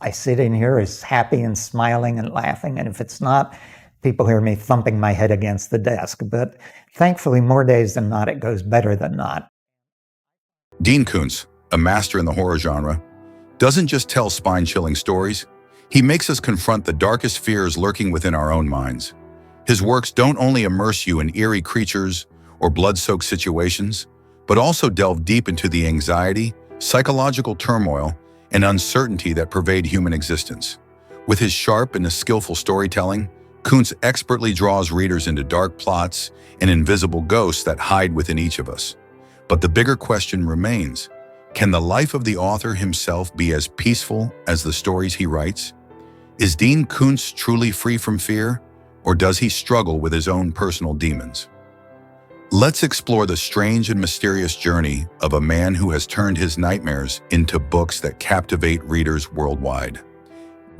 I sit in here as happy and smiling and laughing, and if it's not, people hear me thumping my head against the desk. But thankfully, more days than not, it goes better than not. Dean Koontz, a master in the horror genre, doesn't just tell spine-chilling stories. He makes us confront the darkest fears lurking within our own minds. His works don't only immerse you in eerie creatures or blood-soaked situations, but also delve deep into the anxiety, psychological turmoil, and uncertainty that pervade human existence. With his sharp and skillful storytelling, Koontz expertly draws readers into dark plots and invisible ghosts that hide within each of us. But the bigger question remains, can the life of the author himself be as peaceful as the stories he writes? Is Dean Koontz truly free from fear, or does he struggle with his own personal demons? Let's explore the strange and mysterious journey of a man who has turned his nightmares into books that captivate readers worldwide.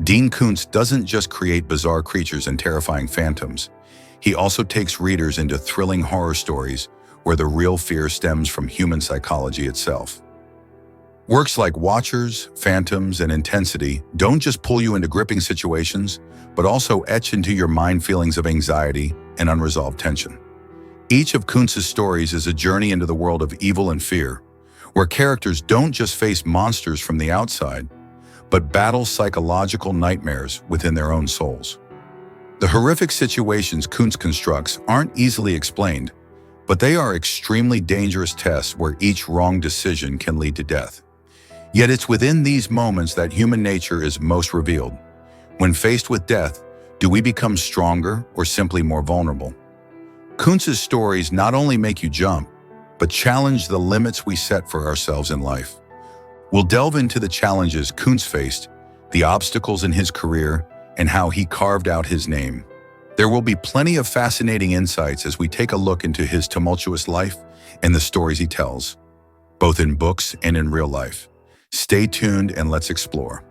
Dean Koontz doesn't just create bizarre creatures and terrifying phantoms. He also takes readers into thrilling horror stories where the real fear stems from human psychology itself. Works like Watchers, Phantoms, and Intensity don't just pull you into gripping situations, but also etch into your mind feelings of anxiety and unresolved tension. Each of Koontz's stories is a journey into the world of evil and fear, where characters don't just face monsters from the outside, but battle psychological nightmares within their own souls. The horrific situations Koontz constructs aren't easily explained, but they are extremely dangerous tests where each wrong decision can lead to death. Yet it's within these moments that human nature is most revealed. When faced with death, do we become stronger or simply more vulnerable? Koontz's stories not only make you jump, but challenge the limits we set for ourselves in life. We'll delve into the challenges Koontz faced, the obstacles in his career, and how he carved out his name. There will be plenty of fascinating insights as we take a look into his tumultuous life and the stories he tells, both in books and in real life. Stay tuned and let's explore.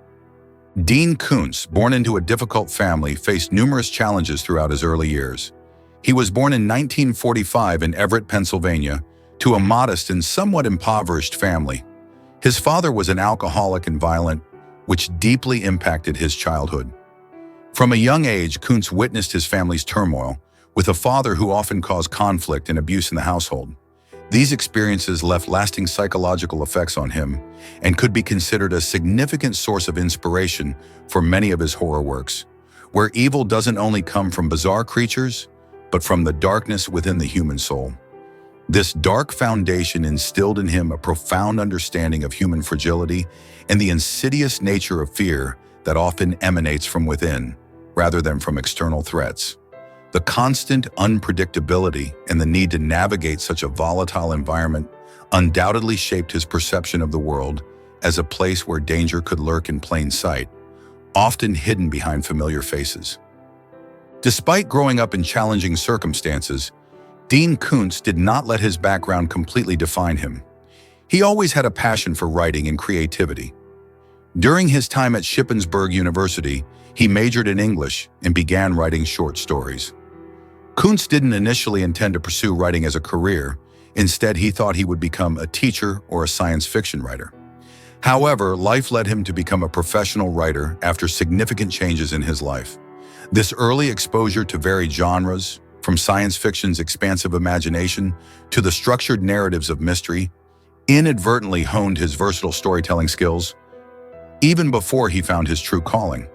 Dean Koontz, born into a difficult family, faced numerous challenges throughout his early years. He was born in 1945 in Everett, Pennsylvania, to a modest and somewhat impoverished family. His father was an alcoholic and violent, which deeply impacted his childhood. From a young age, Koontz witnessed his family's turmoil, with a father who often caused conflict and abuse in the household. These experiences left lasting psychological effects on him and could be considered a significant source of inspiration for many of his horror works, where evil doesn't only come from bizarre creatures, but from the darkness within the human soul. This dark foundation instilled in him a profound understanding of human fragility and the insidious nature of fear that often emanates from within, rather than from external threats. The constant unpredictability and the need to navigate such a volatile environment undoubtedly shaped his perception of the world as a place where danger could lurk in plain sight, often hidden behind familiar faces. Despite growing up in challenging circumstances, Dean Koontz did not let his background completely define him. He always had a passion for writing and creativity. During his time at Shippensburg University, he majored in English and began writing short stories. Koontz didn't initially intend to pursue writing as a career. Instead, he thought he would become a teacher or a science fiction writer. However, life led him to become a professional writer after significant changes in his life. This early exposure to varied genres, from science fiction's expansive imagination to the structured narratives of mystery, inadvertently honed his versatile storytelling skills. Even before he found his true calling,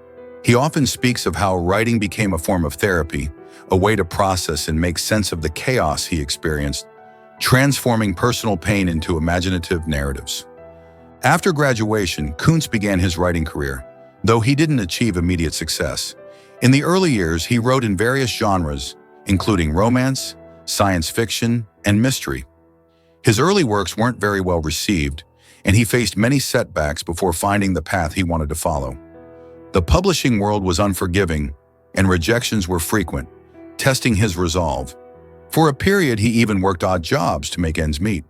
he often speaks of how writing became a form of therapy, a way to process and make sense of the chaos he experienced, transforming personal pain into imaginative narratives. After graduation, Koontz began his writing career, though he didn't achieve immediate success. In the early years, he wrote in various genres, including romance, science fiction, and mystery. His early works weren't very well received, and he faced many setbacks before finding the path he wanted to follow. The publishing world was unforgiving, and rejections were frequent, testing his resolve. For a period, he even worked odd jobs to make ends meet,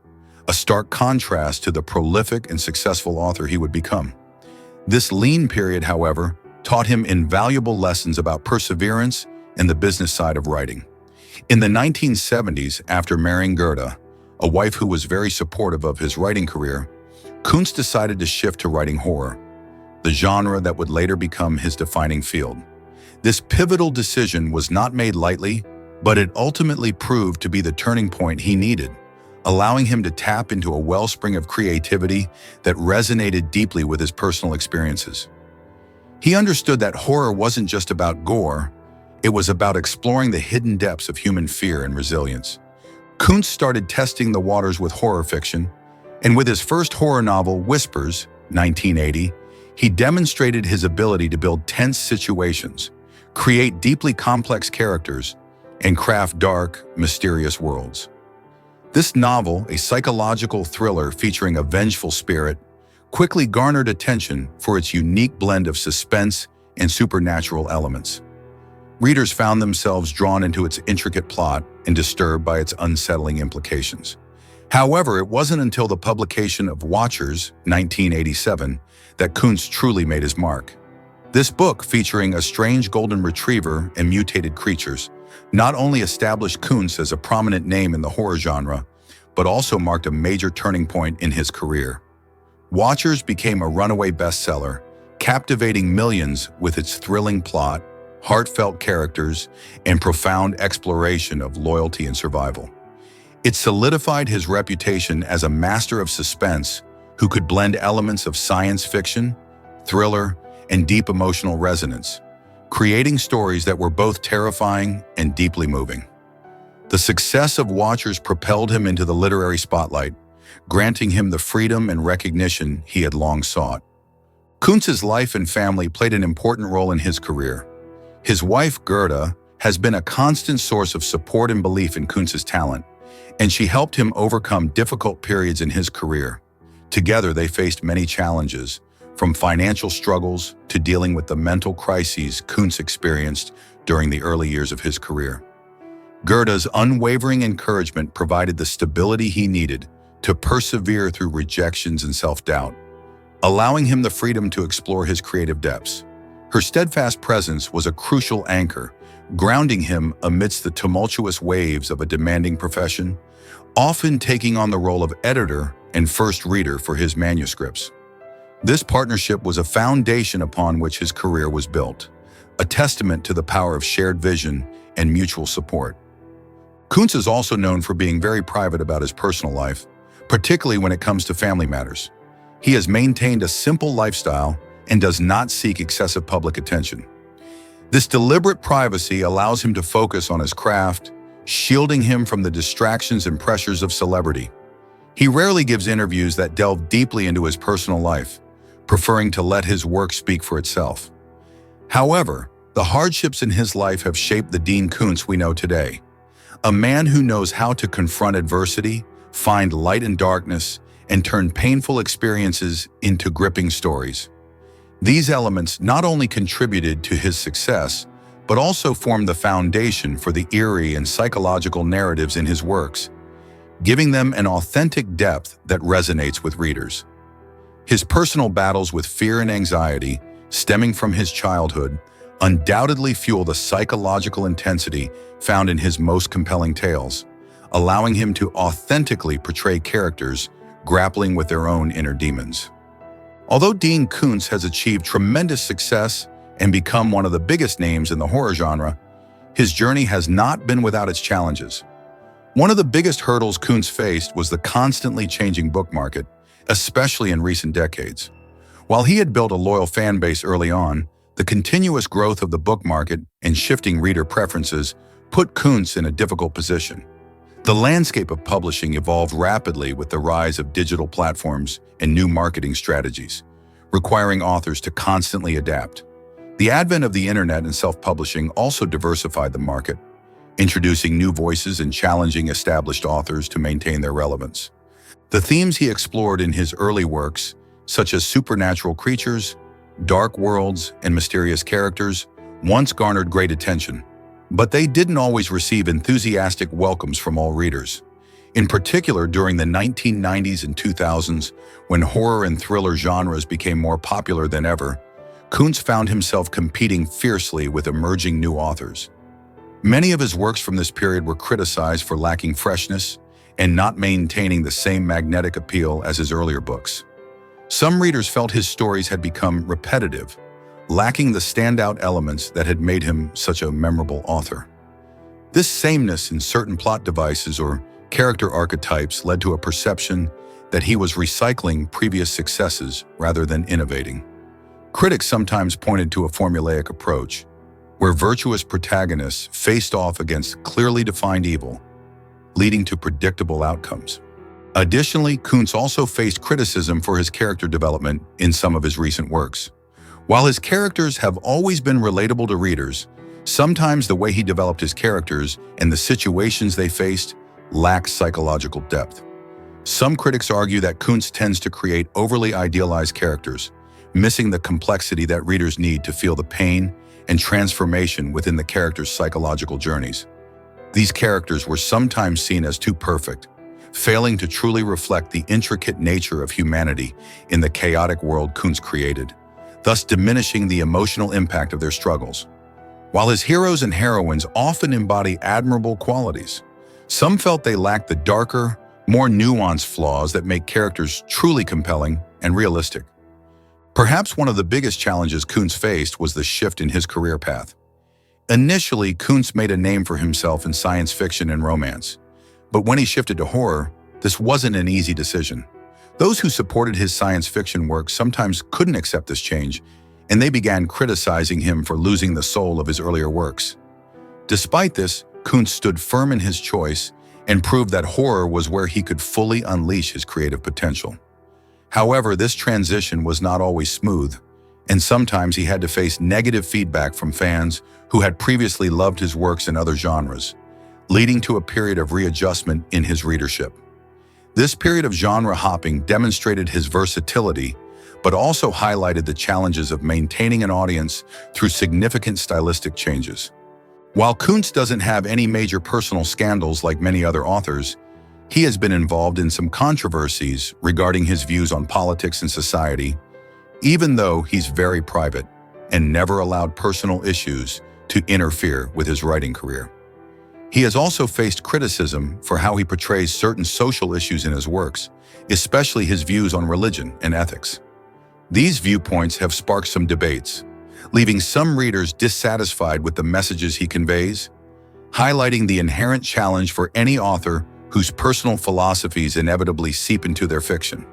a stark contrast to the prolific and successful author he would become. This lean period, however, taught him invaluable lessons about perseverance and the business side of writing. In the 1970s, after marrying Gerda, a wife who was very supportive of his writing career, Koontz decided to shift to writing horror. the genre that would later become his defining field. This pivotal decision was not made lightly, but it ultimately proved to be the turning point he needed, allowing him to tap into a wellspring of creativity that resonated deeply with his personal experiences. He understood that horror wasn't just about gore, it was about exploring the hidden depths of human fear and resilience. Koontz started testing the waters with horror fiction, and with his first horror novel, Whispers, 1980, he demonstrated his ability to build tense situations, create deeply complex characters, and craft dark, mysterious worlds. This novel, a psychological thriller featuring a vengeful spirit, quickly garnered attention for its unique blend of suspense and supernatural elements. Readers found themselves drawn into its intricate plot and disturbed by its unsettling implications. However, it wasn't until the publication of Watchers, 1987, that Koontz truly made his mark. This book, featuring a strange golden retriever and mutated creatures, not only established Koontz as a prominent name in the horror genre, but also marked a major turning point in his career. Watchers became a runaway bestseller, captivating millions with its thrilling plot, heartfelt characters, and profound exploration of loyalty and survival. It solidified his reputation as a master of suspense who could blend elements of science fiction, thriller, and deep emotional resonance, creating stories that were both terrifying and deeply moving. The success of Watchers propelled him into the literary spotlight, granting him the freedom and recognition he had long sought. Koontz's life and family played an important role in his career. His wife, Gerda, has been a constant source of support and belief in Koontz's talent, and she helped him overcome difficult periods in his career. Together, they faced many challenges, from financial struggles to dealing with the mental crises Koontz experienced during the early years of his career. Gerda's unwavering encouragement provided the stability he needed to persevere through rejections and self-doubt, allowing him the freedom to explore his creative depths. Her steadfast presence was a crucial anchor, grounding him amidst the tumultuous waves of a demanding profession, often taking on the role of editor and first reader for his manuscripts. This partnership was a foundation upon which his career was built, a testament to the power of shared vision and mutual support. Koontz is also known for being very private about his personal life, particularly when it comes to family matters. He has maintained a simple lifestyle and does not seek excessive public attention. This deliberate privacy allows him to focus on his craft, shielding him from the distractions and pressures of celebrity. He rarely gives interviews that delve deeply into his personal life, preferring to let his work speak for itself. However, the hardships in his life have shaped the Dean Koontz we know today, a man who knows how to confront adversity, find light in darkness, and turn painful experiences into gripping stories. These elements not only contributed to his success, but also formed the foundation for the eerie and psychological narratives in his works, giving them an authentic depth that resonates with readers. His personal battles with fear and anxiety, stemming from his childhood, undoubtedly fuel the psychological intensity found in his most compelling tales, allowing him to authentically portray characters grappling with their own inner demons. Although Dean Koontz has achieved tremendous success and become one of the biggest names in the horror genre, his journey has not been without its challenges. One of the biggest hurdles Koontz faced was the constantly changing book market, especially in recent decades. While he had built a loyal fan base early on, the continuous growth of the book market and shifting reader preferences put Koontz in a difficult position. The landscape of publishing evolved rapidly with the rise of digital platforms and new marketing strategies, requiring authors to constantly adapt. The advent of the internet and self-publishing also diversified the market, introducing new voices and challenging established authors to maintain their relevance. The themes he explored in his early works, such as supernatural creatures, dark worlds, and mysterious characters, once garnered great attention, but they didn't always receive enthusiastic welcomes from all readers. In particular, during the 1990s and 2000s, when horror and thriller genres became more popular than ever, Koontz found himself competing fiercely with emerging new authors. Many of his works from this period were criticized for lacking freshness and not maintaining the same magnetic appeal as his earlier books. Some readers felt his stories had become repetitive, lacking the standout elements that had made him such a memorable author. This sameness in certain plot devices or character archetypes led to a perception that he was recycling previous successes rather than innovating. Critics sometimes pointed to a formulaic approach, where virtuous protagonists faced off against clearly defined evil, leading to predictable outcomes. Additionally, Koontz also faced criticism for his character development in some of his recent works. While his characters have always been relatable to readers, sometimes the way he developed his characters and the situations they faced lacked psychological depth. Some critics argue that Koontz tends to create overly idealized characters, missing the complexity that readers need to feel the pain and transformation within the characters' psychological journeys. These characters were sometimes seen as too perfect, failing to truly reflect the intricate nature of humanity in the chaotic world Koontz created, thus diminishing the emotional impact of their struggles. While his heroes and heroines often embody admirable qualities, some felt they lacked the darker, more nuanced flaws that make characters truly compelling and realistic. Perhaps one of the biggest challenges Koontz faced was the shift in his career path. Initially, Koontz made a name for himself in science fiction and romance, but when he shifted to horror, this wasn't an easy decision. Those who supported his science fiction work sometimes couldn't accept this change, and they began criticizing him for losing the soul of his earlier works. Despite this, Koontz stood firm in his choice and proved that horror was where he could fully unleash his creative potential. However, this transition was not always smooth, and sometimes he had to face negative feedback from fans who had previously loved his works in other genres, leading to a period of readjustment in his readership. This period of genre hopping demonstrated his versatility, but also highlighted the challenges of maintaining an audience through significant stylistic changes. While Koontz doesn't have any major personal scandals like many other authors, he has been involved in some controversies regarding his views on politics and society, even though he's very private and never allowed personal issues to interfere with his writing career. He has also faced criticism for how he portrays certain social issues in his works, especially his views on religion and ethics. These viewpoints have sparked some debates, leaving some readers dissatisfied with the messages he conveys, highlighting the inherent challenge for any author whose personal philosophies inevitably seep into their fiction.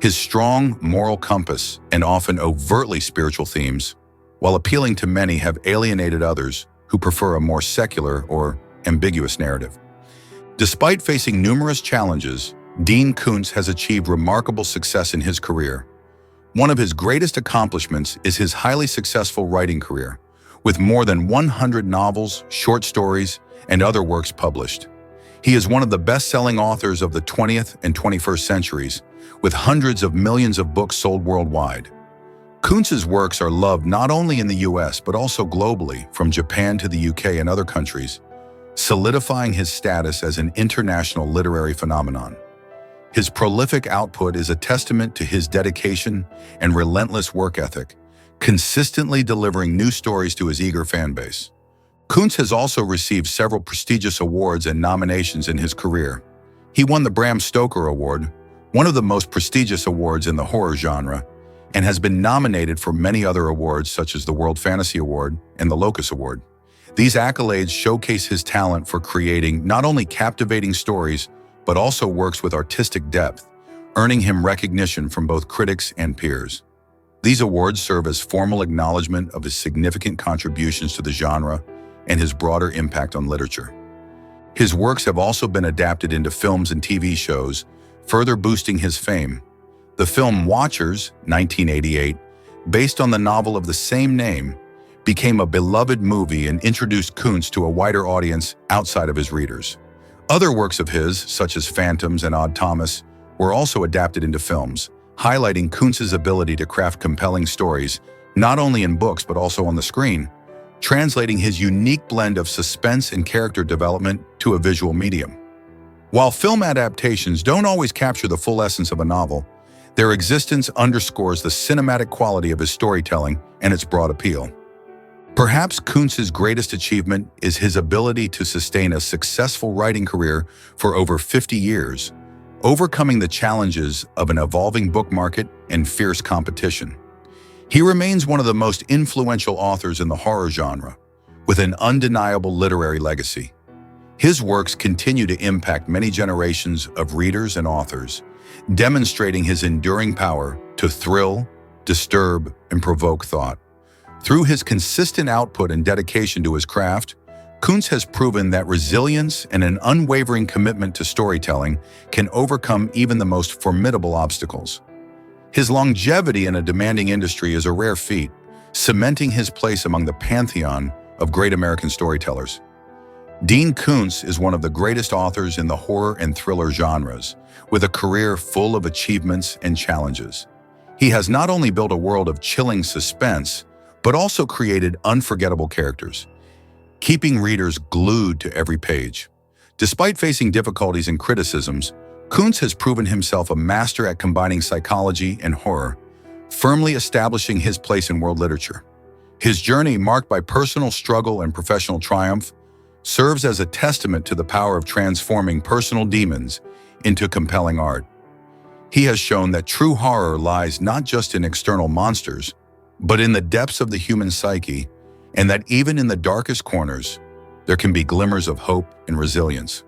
His strong moral compass and often overtly spiritual themes, while appealing to many, have alienated others who prefer a more secular or ambiguous narrative. Despite facing numerous challenges, Dean Koontz has achieved remarkable success in his career. One of his greatest accomplishments is his highly successful writing career, with more than 100 novels, short stories, and other works published. He is one of the best-selling authors of the 20th and 21st centuries, with hundreds of millions of books sold worldwide. Koontz's works are loved not only in the US but also globally, from Japan to the UK and other countries, solidifying his status as an international literary phenomenon. His prolific output is a testament to his dedication and relentless work ethic, consistently delivering new stories to his eager fan base. Koontz has also received several prestigious awards and nominations in his career. He won the Bram Stoker Award, one of the most prestigious awards in the horror genre, and has been nominated for many other awards such as the World Fantasy Award and the Locus Award. These accolades showcase his talent for creating not only captivating stories, but also works with artistic depth, earning him recognition from both critics and peers. These awards serve as formal acknowledgement of his significant contributions to the genre and his broader impact on literature. His works have also been adapted into films and TV shows, further boosting his fame. The film Watchers, 1988, based on the novel of the same name, became a beloved movie and introduced Koontz to a wider audience outside of his readers. Other works of his, such as Phantoms and Odd Thomas, were also adapted into films, highlighting Koontz's ability to craft compelling stories, not only in books but also on the screen, translating his unique blend of suspense and character development to a visual medium. While film adaptations don't always capture the full essence of a novel, their existence underscores the cinematic quality of his storytelling and its broad appeal. Perhaps Koontz's greatest achievement is his ability to sustain a successful writing career for over 50 years, overcoming the challenges of an evolving book market and fierce competition. He remains one of the most influential authors in the horror genre, with an undeniable literary legacy. His works continue to impact many generations of readers and authors, demonstrating his enduring power to thrill, disturb, and provoke thought. Through his consistent output and dedication to his craft, Koontz has proven that resilience and an unwavering commitment to storytelling can overcome even the most formidable obstacles. His longevity in a demanding industry is a rare feat, cementing his place among the pantheon of great American storytellers. Dean Koontz is one of the greatest authors in the horror and thriller genres, with a career full of achievements and challenges. He has not only built a world of chilling suspense, but also created unforgettable characters, keeping readers glued to every page. Despite facing difficulties and criticisms, Koontz has proven himself a master at combining psychology and horror, firmly establishing his place in world literature. His journey, marked by personal struggle and professional triumph, serves as a testament to the power of transforming personal demons into compelling art. He has shown that true horror lies not just in external monsters, but in the depths of the human psyche, and that even in the darkest corners, there can be glimmers of hope and resilience.